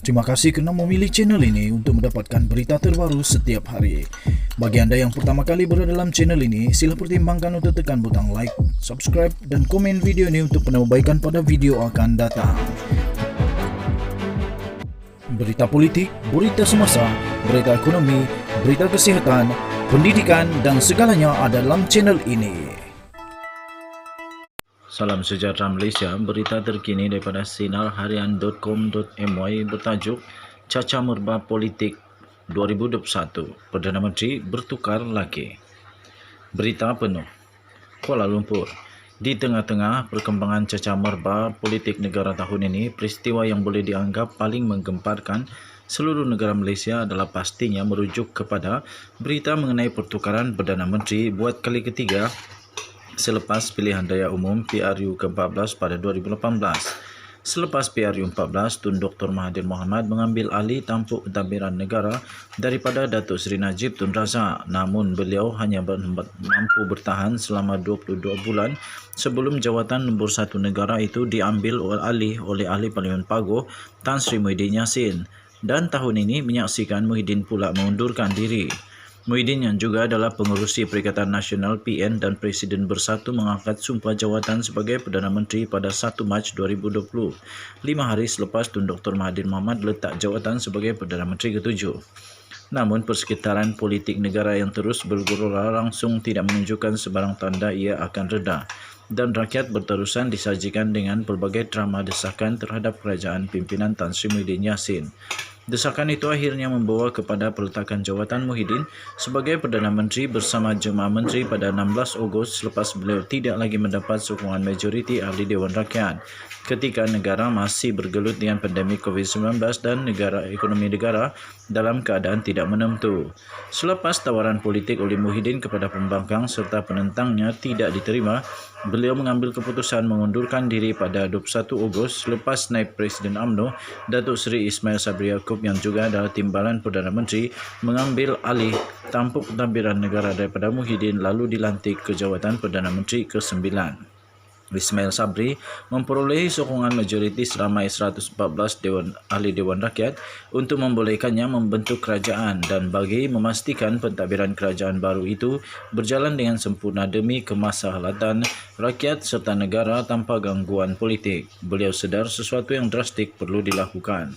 Terima kasih kerana memilih channel ini untuk mendapatkan berita terbaru setiap hari. Bagi anda yang pertama kali berada dalam channel ini, sila pertimbangkan untuk tekan butang like, subscribe dan komen video ini untuk penambahbaikan pada video akan datang. Berita politik, berita semasa, berita ekonomi, berita kesihatan, pendidikan dan segalanya ada dalam channel ini. Salam sejahtera Malaysia, berita terkini daripada sinarharian.com.my bertajuk Caca Merba Politik 2021, Perdana Menteri bertukar lagi. Berita penuh. Kuala Lumpur. Di tengah-tengah perkembangan caca merba politik negara tahun ini, peristiwa yang boleh dianggap paling menggemparkan seluruh negara Malaysia adalah pastinya merujuk kepada berita mengenai pertukaran Perdana Menteri buat kali ketiga selepas pilihan raya umum PRU ke-14 pada 2018. Selepas PRU 14, Tun Dr. Mahathir Mohamad mengambil alih tampuk pentadbiran negara daripada Datuk Seri Najib Tun Razak. Namun beliau hanya mampu bertahan selama 22 bulan sebelum jawatan nombor 1 negara itu diambil alih oleh Ahli Parlimen Paguh Tan Sri Muhyiddin Yassin. Dan tahun ini menyaksikan Muhyiddin pula mengundurkan diri. Muhyiddin yang juga adalah pengerusi Perikatan Nasional PN dan Presiden Bersatu mengangkat sumpah jawatan sebagai Perdana Menteri pada 1 Mac 2020, 5 hari selepas Tun Dr. Mahathir Mohamad letak jawatan sebagai Perdana Menteri ke-7. Namun persekitaran politik negara yang terus bergelora langsung tidak menunjukkan sebarang tanda ia akan reda, dan rakyat berterusan disajikan dengan pelbagai drama desakan terhadap kerajaan pimpinan Tan Sri Muhyiddin Yassin. Desakan itu akhirnya membawa kepada peletakan jawatan Muhyiddin sebagai Perdana Menteri bersama Jemaah Menteri pada 16 Ogos selepas beliau tidak lagi mendapat sokongan majoriti Ahli Dewan Rakyat ketika negara masih bergelut dengan pandemik COVID-19 dan ekonomi negara dalam keadaan tidak menentu. Selepas tawaran politik oleh Muhyiddin kepada pembangkang serta penentangnya tidak diterima, beliau mengambil keputusan mengundurkan diri pada 21 Ogos selepas naib Presiden UMNO Datuk Seri Ismail Sabri Yaakob yang juga adalah timbalan Perdana Menteri mengambil alih tampuk pentadbiran negara daripada Muhyiddin lalu dilantik ke jawatan Perdana Menteri ke-9. Ismail Sabri memperolehi sokongan majoriti seramai 114 Ahli Dewan Rakyat untuk membolehkannya membentuk kerajaan dan bagi memastikan pentadbiran kerajaan baru itu berjalan dengan sempurna demi kemaslahatan rakyat serta negara tanpa gangguan politik. Beliau sedar sesuatu yang drastik perlu dilakukan.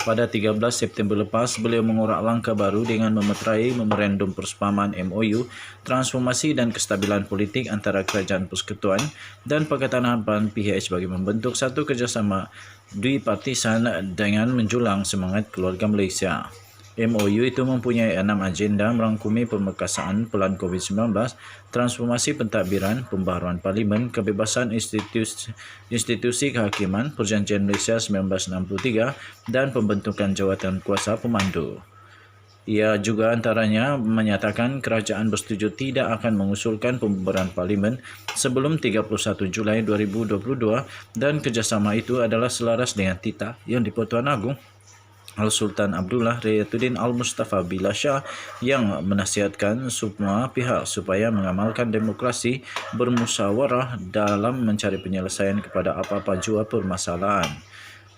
Pada 13 September lepas, beliau mengorak langkah baru dengan memeterai memorandum persepahaman MOU, transformasi dan kestabilan politik antara Kerajaan Persekutuan dan Pakatan Harapan PH bagi membentuk satu kerjasama duipartisan dengan menjulang semangat keluarga Malaysia. MOU itu mempunyai 6 agenda merangkumi pemekasaan pelan COVID-19, transformasi pentadbiran, pembaharuan parlimen, kebebasan institusi kehakiman, Perjanjian Malaysia 1963 dan pembentukan jawatan kuasa pemandu. Ia juga antaranya menyatakan kerajaan bersetuju tidak akan mengusulkan pembubaran parlimen sebelum 31 Julai 2022 dan kerjasama itu adalah selaras dengan titah yang di-Pertuan Agong Al-Sultan Abdullah Riyatuddin Al-Mustafa Billah Shah yang menasihatkan semua pihak supaya mengamalkan demokrasi bermusyawarah dalam mencari penyelesaian kepada apa-apa jua permasalahan.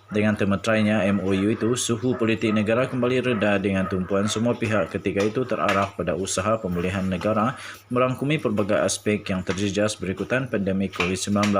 Dengan temeterainya MOU itu, suhu politik negara kembali reda dengan tumpuan semua pihak ketika itu terarah pada usaha pemulihan negara merangkumi pelbagai aspek yang terjejas berikutan pandemik COVID-19.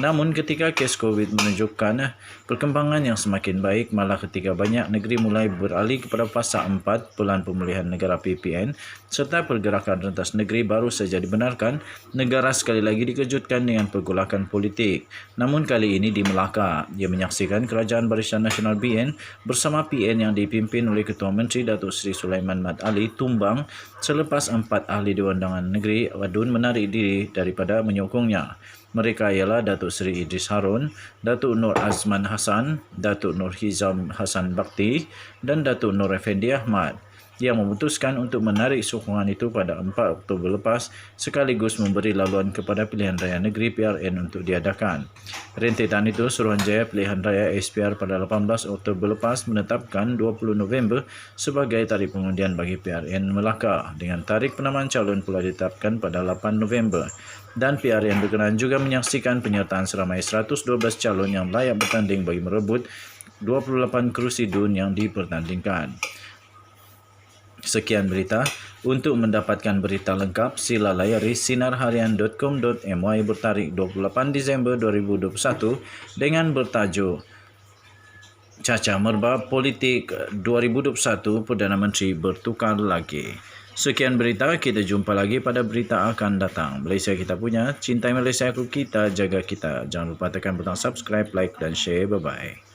Namun ketika kes COVID menunjukkan perkembangan yang semakin baik, malah ketika banyak negeri mulai beralih kepada fasa 4 Pelan Pemulihan Negara PPN serta pergerakan rentas negeri baru saja dibenarkan, negara sekali lagi dikejutkan dengan pergolakan politik. Namun kali ini di Melaka, ia menyaksikan Kerajaan Barisan Nasional BN bersama PN yang dipimpin oleh Ketua Menteri Datuk Seri Sulaiman Mat Ali tumbang selepas 4 ahli Dewan Undangan Negeri Wadun menarik diri daripada menyokongnya. Mereka ialah Datuk Seri Idris Harun, Datuk Nur Azman Hassan, Datuk Nur Hizam Hassan Bakti dan Datuk Nur Effendi Ahmad yang memutuskan untuk menarik sokongan itu pada 4 Oktober lepas sekaligus memberi laluan kepada pilihan raya negeri PRN untuk diadakan. Rentetan itu, Suruhanjaya Pilihan Raya SPR pada 18 Oktober lepas menetapkan 20 November sebagai tarikh pengundian bagi PRN Melaka dengan tarikh penamaan calon pula ditetapkan pada 8 November. Dan PRN berkenaan juga menyaksikan penyertaan seramai 112 calon yang layak bertanding bagi merebut 28 kerusi DUN yang dipertandingkan. Sekian berita. Untuk mendapatkan berita lengkap, sila layari sinarharian.com.my bertarikh 28 Disember 2021 dengan bertajuk Cacah Merbah Politik 2021 Perdana Menteri bertukar lagi. Sekian berita, kita jumpa lagi pada berita akan datang. Malaysia kita punya, cintai Malaysia aku, kita jaga kita. Jangan lupa tekan butang subscribe, like dan share. Bye-bye.